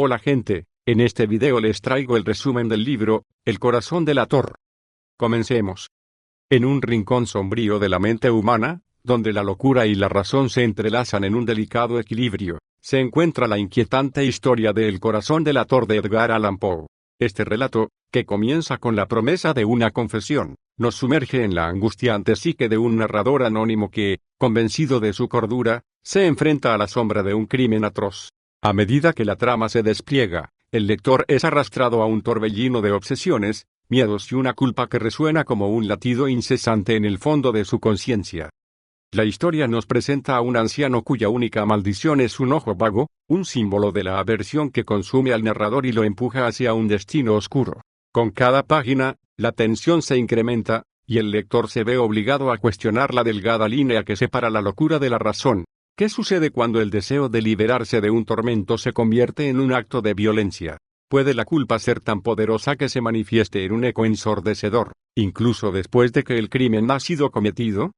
Hola gente, en este video les traigo el resumen del libro, El corazón del Ator. Comencemos. En un rincón sombrío de la mente humana, donde la locura y la razón se entrelazan en un delicado equilibrio, se encuentra la inquietante historia de El corazón del Ator de Edgar Allan Poe. Este relato, que comienza con la promesa de una confesión, nos sumerge en la angustiante psique de un narrador anónimo que, convencido de su cordura, se enfrenta a la sombra de un crimen atroz. A medida que la trama se despliega, el lector es arrastrado a un torbellino de obsesiones, miedos y una culpa que resuena como un latido incesante en el fondo de su conciencia. La historia nos presenta a un anciano cuya única maldición es un ojo vago, un símbolo de la aversión que consume al narrador y lo empuja hacia un destino oscuro. Con cada página, la tensión se incrementa, y el lector se ve obligado a cuestionar la delgada línea que separa la locura de la razón. ¿Qué sucede cuando el deseo de liberarse de un tormento se convierte en un acto de violencia? ¿Puede la culpa ser tan poderosa que se manifieste en un eco ensordecedor, incluso después de que el crimen ha sido cometido?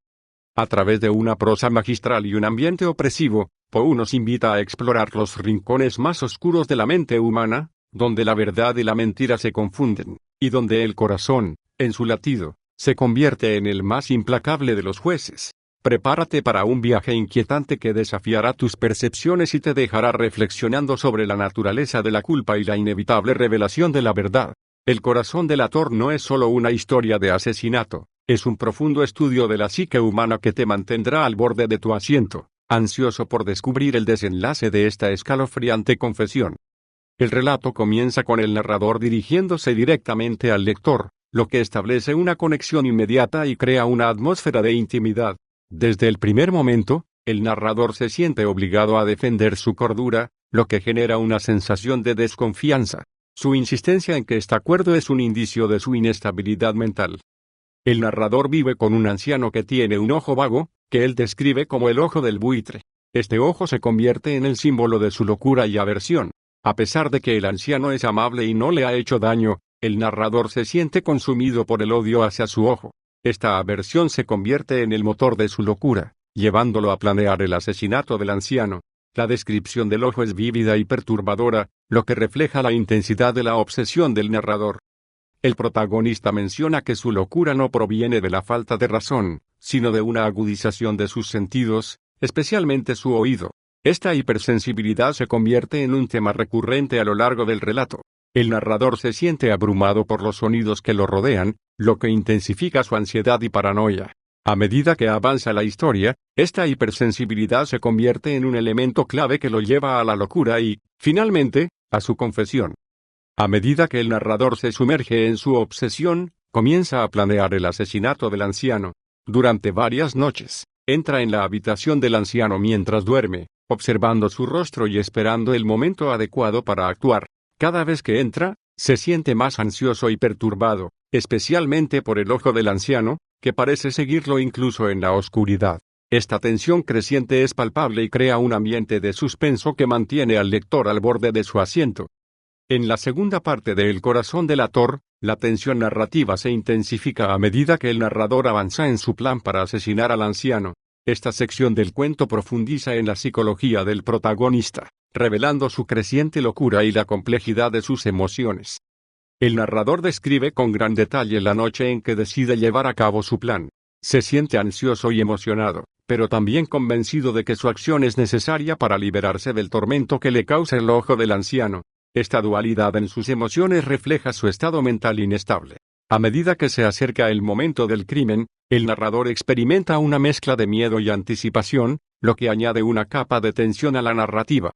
A través de una prosa magistral y un ambiente opresivo, Poe nos invita a explorar los rincones más oscuros de la mente humana, donde la verdad y la mentira se confunden, y donde el corazón, en su latido, se convierte en el más implacable de los jueces. Prepárate para un viaje inquietante que desafiará tus percepciones y te dejará reflexionando sobre la naturaleza de la culpa y la inevitable revelación de la verdad. El corazón del Ator no es solo una historia de asesinato, es un profundo estudio de la psique humana que te mantendrá al borde de tu asiento, ansioso por descubrir el desenlace de esta escalofriante confesión. El relato comienza con el narrador dirigiéndose directamente al lector, lo que establece una conexión inmediata y crea una atmósfera de intimidad. Desde el primer momento, el narrador se siente obligado a defender su cordura, lo que genera una sensación de desconfianza. Su insistencia en que está cuerdo es un indicio de su inestabilidad mental. El narrador vive con un anciano que tiene un ojo vago, que él describe como el ojo del buitre. Este ojo se convierte en el símbolo de su locura y aversión. A pesar de que el anciano es amable y no le ha hecho daño, el narrador se siente consumido por el odio hacia su ojo. Esta aversión se convierte en el motor de su locura, llevándolo a planear el asesinato del anciano. La descripción del ojo es vívida y perturbadora, lo que refleja la intensidad de la obsesión del narrador. El protagonista menciona que su locura no proviene de la falta de razón, sino de una agudización de sus sentidos, especialmente su oído. Esta hipersensibilidad se convierte en un tema recurrente a lo largo del relato. El narrador se siente abrumado por los sonidos que lo rodean, lo que intensifica su ansiedad y paranoia. A medida que avanza la historia, esta hipersensibilidad se convierte en un elemento clave que lo lleva a la locura y, finalmente, a su confesión. A medida que el narrador se sumerge en su obsesión, comienza a planear el asesinato del anciano. Durante varias noches, entra en la habitación del anciano mientras duerme, observando su rostro y esperando el momento adecuado para actuar. Cada vez que entra, se siente más ansioso y perturbado, especialmente por el ojo del anciano, que parece seguirlo incluso en la oscuridad. Esta tensión creciente es palpable y crea un ambiente de suspenso que mantiene al lector al borde de su asiento. En la segunda parte de El corazón del Ator, la tensión narrativa se intensifica a medida que el narrador avanza en su plan para asesinar al anciano. Esta sección del cuento profundiza en la psicología del protagonista, revelando su creciente locura y la complejidad de sus emociones. El narrador describe con gran detalle la noche en que decide llevar a cabo su plan. Se siente ansioso y emocionado, pero también convencido de que su acción es necesaria para liberarse del tormento que le causa el ojo del anciano. Esta dualidad en sus emociones refleja su estado mental inestable. A medida que se acerca el momento del crimen, el narrador experimenta una mezcla de miedo y anticipación, lo que añade una capa de tensión a la narrativa.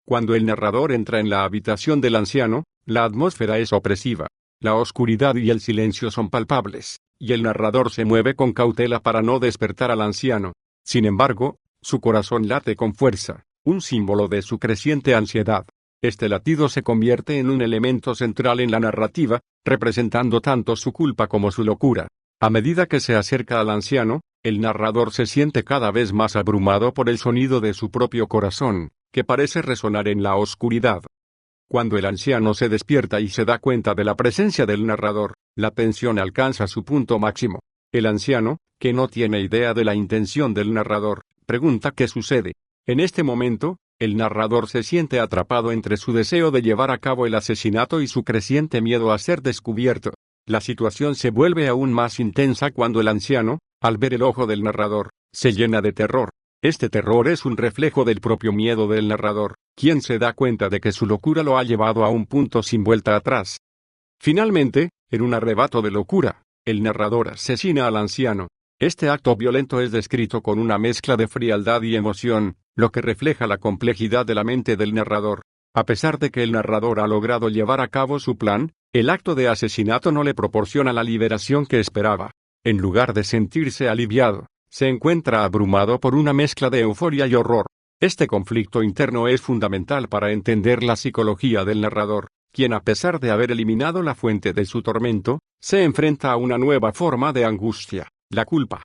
Cuando el narrador entra en la habitación del anciano, la atmósfera es opresiva. La oscuridad y el silencio son palpables, y el narrador se mueve con cautela para no despertar al anciano. Sin embargo, su corazón late con fuerza, un símbolo de su creciente ansiedad. Este latido se convierte en un elemento central en la narrativa, representando tanto su culpa como su locura. A medida que se acerca al anciano, el narrador se siente cada vez más abrumado por el sonido de su propio corazón, que parece resonar en la oscuridad. Cuando el anciano se despierta y se da cuenta de la presencia del narrador, la tensión alcanza su punto máximo. El anciano, que no tiene idea de la intención del narrador, pregunta qué sucede. En este momento, el narrador se siente atrapado entre su deseo de llevar a cabo el asesinato y su creciente miedo a ser descubierto. La situación se vuelve aún más intensa cuando el anciano, al ver el ojo del narrador, se llena de terror. Este terror es un reflejo del propio miedo del narrador, quien se da cuenta de que su locura lo ha llevado a un punto sin vuelta atrás. Finalmente, en un arrebato de locura, el narrador asesina al anciano. Este acto violento es descrito con una mezcla de frialdad y emoción, lo que refleja la complejidad de la mente del narrador. A pesar de que el narrador ha logrado llevar a cabo su plan, el acto de asesinato no le proporciona la liberación que esperaba. En lugar de sentirse aliviado, se encuentra abrumado por una mezcla de euforia y horror. Este conflicto interno es fundamental para entender la psicología del narrador, quien a pesar de haber eliminado la fuente de su tormento, se enfrenta a una nueva forma de angustia, la culpa.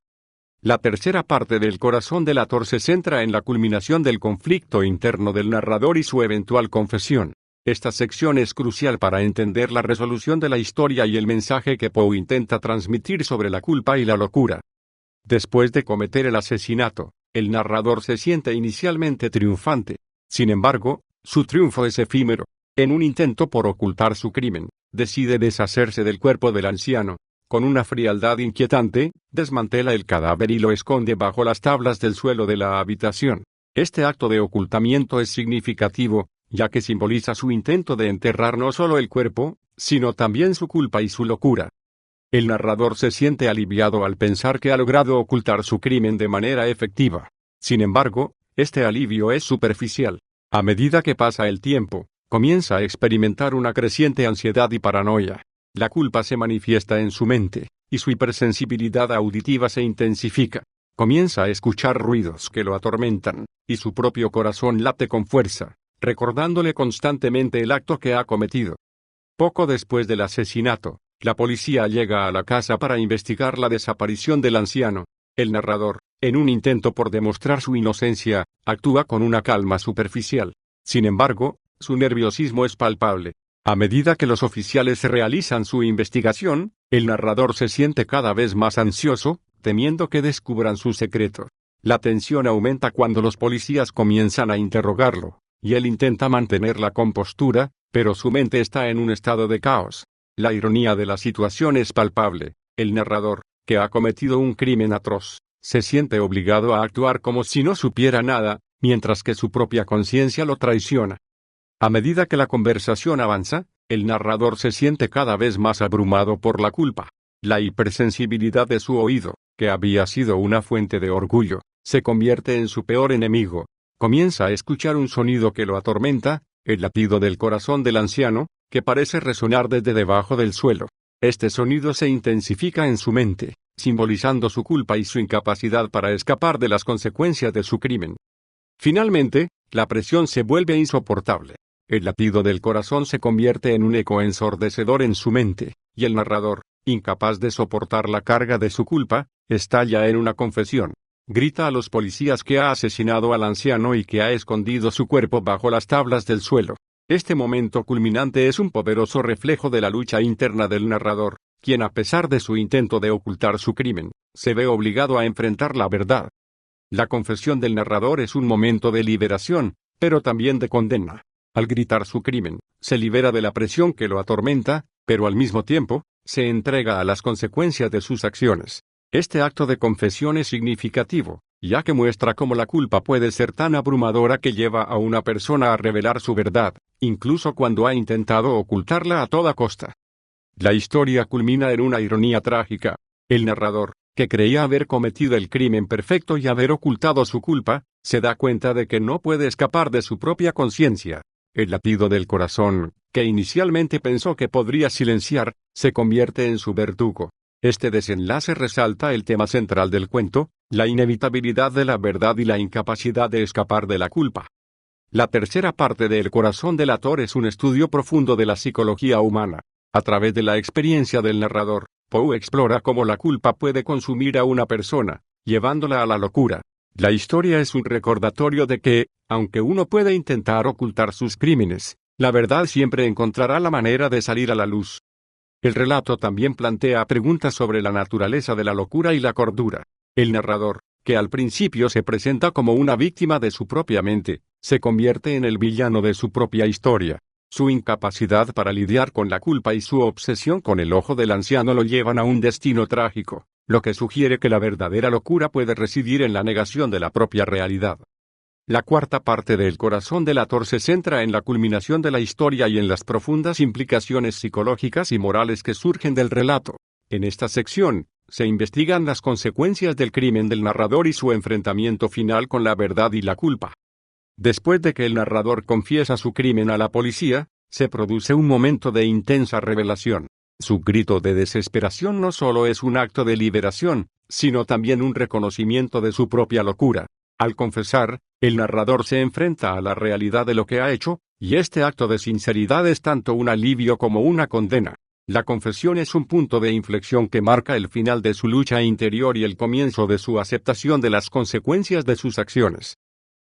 La tercera parte del Corazón delator se centra en la culminación del conflicto interno del narrador y su eventual confesión. Esta sección es crucial para entender la resolución de la historia y el mensaje que Poe intenta transmitir sobre la culpa y la locura. Después de cometer el asesinato, el narrador se siente inicialmente triunfante. Sin embargo, su triunfo es efímero. En un intento por ocultar su crimen, decide deshacerse del cuerpo del anciano. Con una frialdad inquietante, desmantela el cadáver y lo esconde bajo las tablas del suelo de la habitación. Este acto de ocultamiento es significativo, ya que simboliza su intento de enterrar no solo el cuerpo, sino también su culpa y su locura. El narrador se siente aliviado al pensar que ha logrado ocultar su crimen de manera efectiva. Sin embargo, este alivio es superficial. A medida que pasa el tiempo, comienza a experimentar una creciente ansiedad y paranoia. La culpa se manifiesta en su mente, y su hipersensibilidad auditiva se intensifica. Comienza a escuchar ruidos que lo atormentan, y su propio corazón late con fuerza, recordándole constantemente el acto que ha cometido. Poco después del asesinato, la policía llega a la casa para investigar la desaparición del anciano. El narrador, en un intento por demostrar su inocencia, actúa con una calma superficial. Sin embargo, su nerviosismo es palpable. A medida que los oficiales realizan su investigación, el narrador se siente cada vez más ansioso, temiendo que descubran su secreto. La tensión aumenta cuando los policías comienzan a interrogarlo, y él intenta mantener la compostura, pero su mente está en un estado de caos. La ironía de la situación es palpable. El narrador, que ha cometido un crimen atroz, se siente obligado a actuar como si no supiera nada, mientras que su propia conciencia lo traiciona. A medida que la conversación avanza, el narrador se siente cada vez más abrumado por la culpa. La hipersensibilidad de su oído, que había sido una fuente de orgullo, se convierte en su peor enemigo. Comienza a escuchar un sonido que lo atormenta, el latido del corazón del anciano, que parece resonar desde debajo del suelo. Este sonido se intensifica en su mente, simbolizando su culpa y su incapacidad para escapar de las consecuencias de su crimen. Finalmente, la presión se vuelve insoportable. El latido del corazón se convierte en un eco ensordecedor en su mente, y el narrador, incapaz de soportar la carga de su culpa, estalla en una confesión. Grita a los policías que ha asesinado al anciano y que ha escondido su cuerpo bajo las tablas del suelo. Este momento culminante es un poderoso reflejo de la lucha interna del narrador, quien a pesar de su intento de ocultar su crimen, se ve obligado a enfrentar la verdad. La confesión del narrador es un momento de liberación, pero también de condena. Al gritar su crimen, se libera de la presión que lo atormenta, pero al mismo tiempo, se entrega a las consecuencias de sus acciones. Este acto de confesión es significativo, ya que muestra cómo la culpa puede ser tan abrumadora que lleva a una persona a revelar su verdad, incluso cuando ha intentado ocultarla a toda costa. La historia culmina en una ironía trágica. El narrador, que creía haber cometido el crimen perfecto y haber ocultado su culpa, se da cuenta de que no puede escapar de su propia conciencia. El latido del corazón, que inicialmente pensó que podría silenciar, se convierte en su verdugo. Este desenlace resalta el tema central del cuento, la inevitabilidad de la verdad y la incapacidad de escapar de la culpa. La tercera parte de El corazón delator es un estudio profundo de la psicología humana. A través de la experiencia del narrador, Poe explora cómo la culpa puede consumir a una persona, llevándola a la locura. La historia es un recordatorio de que, aunque uno puede intentar ocultar sus crímenes, la verdad siempre encontrará la manera de salir a la luz. El relato también plantea preguntas sobre la naturaleza de la locura y la cordura. El narrador, que al principio se presenta como una víctima de su propia mente, se convierte en el villano de su propia historia. Su incapacidad para lidiar con la culpa y su obsesión con el ojo del anciano lo llevan a un destino trágico, lo que sugiere que la verdadera locura puede residir en la negación de la propia realidad. La cuarta parte del Corazón del Ator se centra en la culminación de la historia y en las profundas implicaciones psicológicas y morales que surgen del relato. En esta sección, se investigan las consecuencias del crimen del narrador y su enfrentamiento final con la verdad y la culpa. Después de que el narrador confiesa su crimen a la policía, se produce un momento de intensa revelación. Su grito de desesperación no solo es un acto de liberación, sino también un reconocimiento de su propia locura. Al confesar, el narrador se enfrenta a la realidad de lo que ha hecho, y este acto de sinceridad es tanto un alivio como una condena. La confesión es un punto de inflexión que marca el final de su lucha interior y el comienzo de su aceptación de las consecuencias de sus acciones.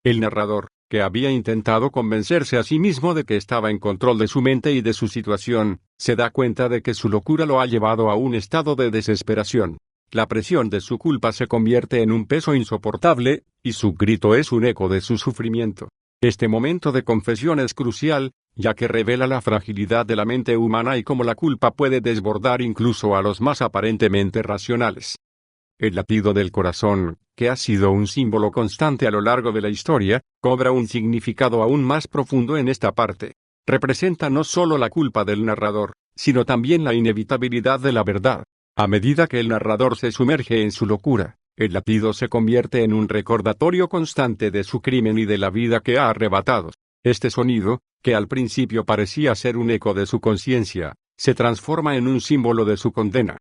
El narrador, que había intentado convencerse a sí mismo de que estaba en control de su mente y de su situación, se da cuenta de que su locura lo ha llevado a un estado de desesperación. La presión de su culpa se convierte en un peso insoportable, y su grito es un eco de su sufrimiento. Este momento de confesión es crucial, ya que revela la fragilidad de la mente humana y cómo la culpa puede desbordar incluso a los más aparentemente racionales. El latido del corazón, que ha sido un símbolo constante a lo largo de la historia, cobra un significado aún más profundo en esta parte. Representa no solo la culpa del narrador, sino también la inevitabilidad de la verdad. A medida que el narrador se sumerge en su locura, el latido se convierte en un recordatorio constante de su crimen y de la vida que ha arrebatado. Este sonido, que al principio parecía ser un eco de su conciencia, se transforma en un símbolo de su condena.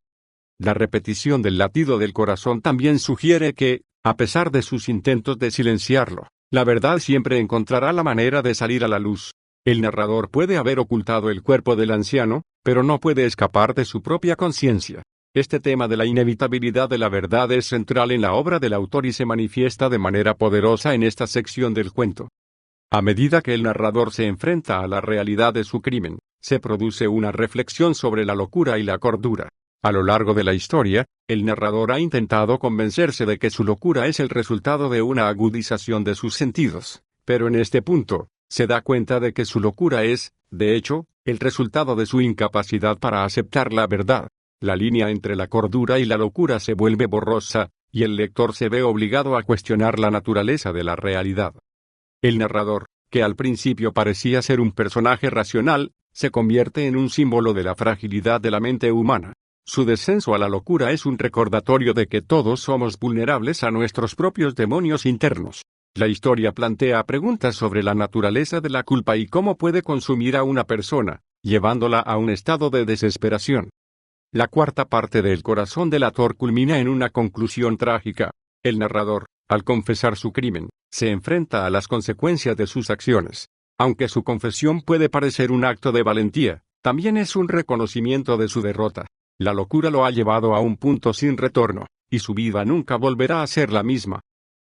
La repetición del latido del corazón también sugiere que, a pesar de sus intentos de silenciarlo, la verdad siempre encontrará la manera de salir a la luz. El narrador puede haber ocultado el cuerpo del anciano, pero no puede escapar de su propia conciencia. Este tema de la inevitabilidad de la verdad es central en la obra del autor y se manifiesta de manera poderosa en esta sección del cuento. A medida que el narrador se enfrenta a la realidad de su crimen, se produce una reflexión sobre la locura y la cordura. A lo largo de la historia, el narrador ha intentado convencerse de que su locura es el resultado de una agudización de sus sentidos, pero en este punto, se da cuenta de que su locura es, de hecho, el resultado de su incapacidad para aceptar la verdad. La línea entre la cordura y la locura se vuelve borrosa, y el lector se ve obligado a cuestionar la naturaleza de la realidad. El narrador, que al principio parecía ser un personaje racional, se convierte en un símbolo de la fragilidad de la mente humana. Su descenso a la locura es un recordatorio de que todos somos vulnerables a nuestros propios demonios internos. La historia plantea preguntas sobre la naturaleza de la culpa y cómo puede consumir a una persona, llevándola a un estado de desesperación. La cuarta parte del Corazón del Ator culmina en una conclusión trágica. El narrador, al confesar su crimen, se enfrenta a las consecuencias de sus acciones. Aunque su confesión puede parecer un acto de valentía, también es un reconocimiento de su derrota. La locura lo ha llevado a un punto sin retorno, y su vida nunca volverá a ser la misma.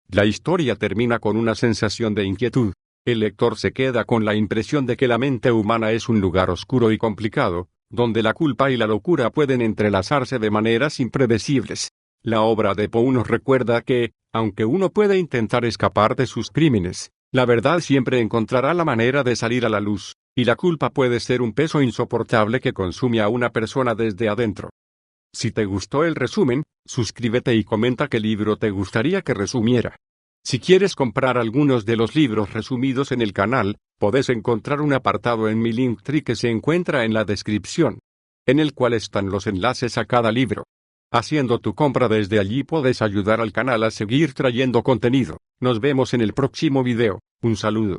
La historia termina con una sensación de inquietud. El lector se queda con la impresión de que la mente humana es un lugar oscuro y complicado, donde la culpa y la locura pueden entrelazarse de maneras impredecibles. La obra de Poe nos recuerda que, aunque uno puede intentar escapar de sus crímenes, la verdad siempre encontrará la manera de salir a la luz, y la culpa puede ser un peso insoportable que consume a una persona desde adentro. Si te gustó el resumen, suscríbete y comenta qué libro te gustaría que resumiera. Si quieres comprar algunos de los libros resumidos en el canal, podés encontrar un apartado en mi Linktree que se encuentra en la descripción, en el cual están los enlaces a cada libro. Haciendo tu compra desde allí podés ayudar al canal a seguir trayendo contenido. Nos vemos en el próximo video. Un saludo.